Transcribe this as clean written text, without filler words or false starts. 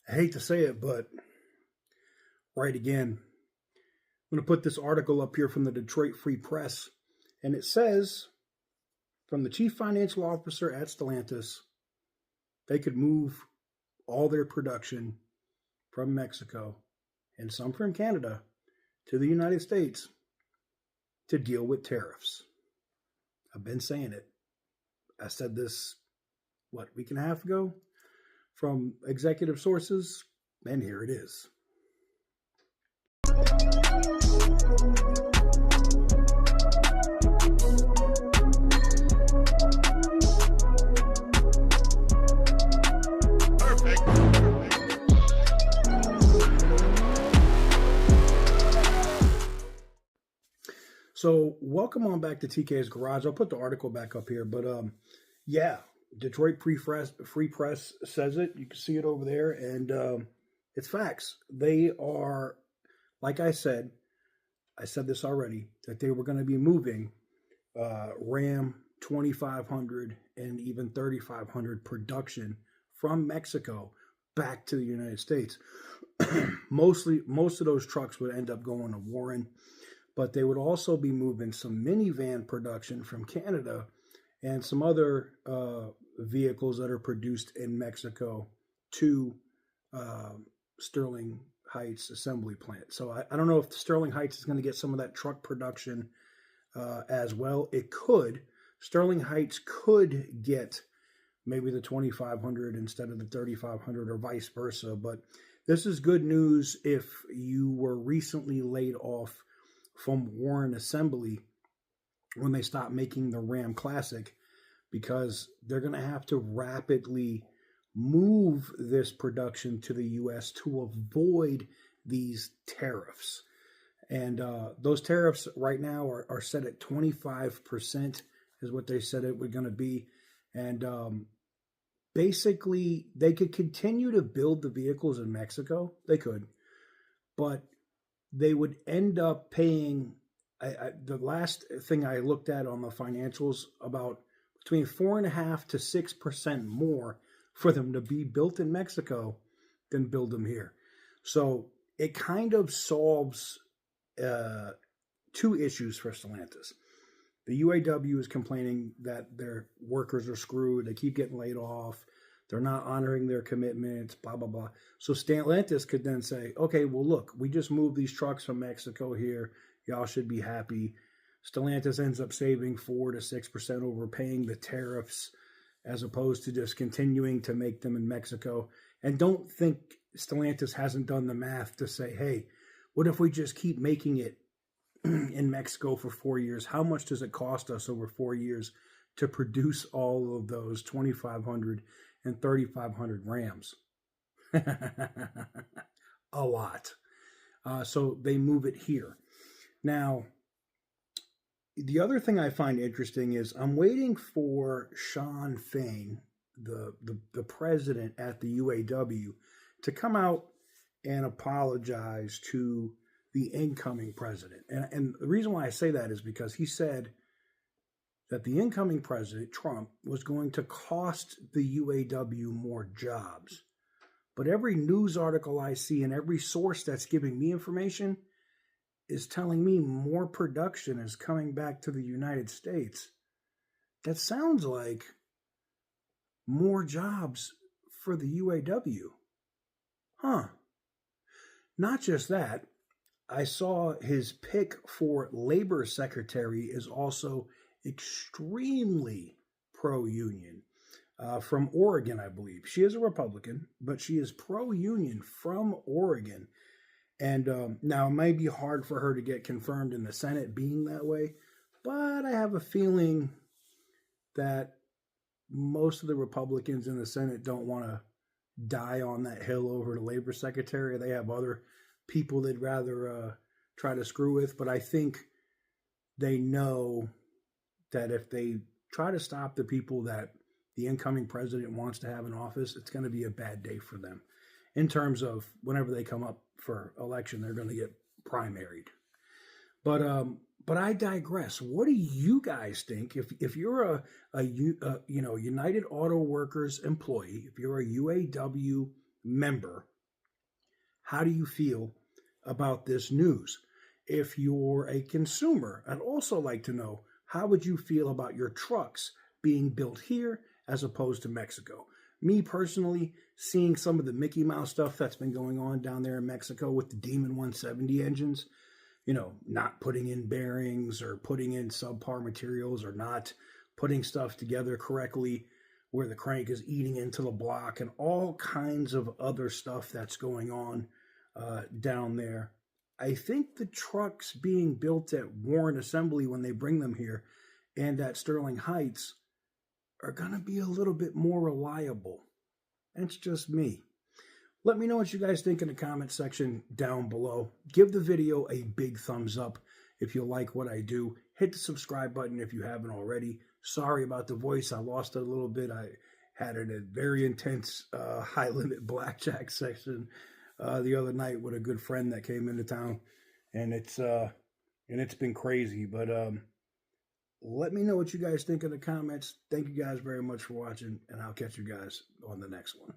I hate to say it, but right again. I'm going to put this article up here from the Detroit Free Press, and it says from the chief financial officer at Stellantis, they could move all their production from Mexico and some from Canada to the United States to deal with tariffs. I've been saying it. I said this, a week and a half ago from executive sources, and here it is. So welcome on back to TK's Garage. I'll put the article back up here, but yeah, Detroit Free Press says it. You can see it over there, and it's facts. They are, like I said this already, that they were going to be moving Ram 2500 and even 3500 production from Mexico back to the United States. Most of those trucks would end up going to Warren, but they would also be moving some minivan production from Canada and some other vehicles that are produced in Mexico to Sterling Heights assembly plant. So I don't know if Sterling Heights is going to get some of that truck production as well. It could. Sterling Heights could get maybe the 2500 instead of the 3500 or vice versa. But this is good news if you were recently laid off from Warren Assembly when they stopped making the Ram Classic, because they're going to have to rapidly move this production to the U.S. to avoid these tariffs. And those tariffs right now are set at 25% is what they said it was going to be. And basically, they could continue to build the vehicles in Mexico. They could. But they would end up paying, the last thing I looked at on the financials, about between 4.5% to 6% more for them to be built in Mexico than build them here. So it kind of solves two issues for Stellantis. The UAW is complaining that their workers are screwed. They keep getting laid off. They're not honoring their commitments, blah, blah, blah. So Stellantis could then say, okay, well, look, we just moved these trucks from Mexico here. Y'all should be happy. Stellantis ends up saving 4 to 6% over paying the tariffs as opposed to just continuing to make them in Mexico. And don't think Stellantis hasn't done the math to say, hey, what if we just keep making it in Mexico for 4 years? How much does it cost us over 4 years to produce all of those 2,500 and 3,500 Rams? A lot. So they move it here. Now, the other thing I find interesting is I'm waiting for Sean Fain, the president at the UAW, to come out and apologize to the incoming president. And the reason why I say that is because he said that the incoming president, Trump, was going to cost the UAW more jobs. But every news article I see and every source that's giving me information is telling me more production is coming back to the United States. That sounds like more jobs for the UAW. Huh. Not just that, I saw his pick for labor secretary is also extremely pro-union. From Oregon, I believe. She is a Republican, but she is pro-union from Oregon. And now it might be hard for her to get confirmed in the Senate being that way, but I have a feeling that most of the Republicans in the Senate don't want to die on that hill over the labor secretary. They have other people they'd rather try to screw with, but I think they know that if they try to stop the people that the incoming president wants to have in office, it's going to be a bad day for them. In terms of whenever they come up for election, they're going to get primaried. But I digress. What do you guys think? If you're a United Auto Workers employee, if you're a UAW member, How do you feel about this news? If you're a consumer, I'd also like to know, how would you feel about your trucks being built here as opposed to Mexico? Me personally, seeing some of the Mickey Mouse stuff that's been going on down there in Mexico with the Demon 170 engines, not putting in bearings or putting in subpar materials or not putting stuff together correctly where the crank is eating into the block and all kinds of other stuff that's going on down there. I think the trucks being built at Warren Assembly when they bring them here and at Sterling Heights are going to be a little bit more reliable. That's just me. Let me know what you guys think in the comment section down below. Give the video a big thumbs up if you like what I do. Hit the subscribe button if you haven't already. Sorry about the voice. I lost it a little bit. I had a very intense high-limit blackjack session the other night with a good friend that came into town, and it's been crazy. But let me know what you guys think in the comments. Thank you guys very much for watching, and I'll catch you guys on the next one.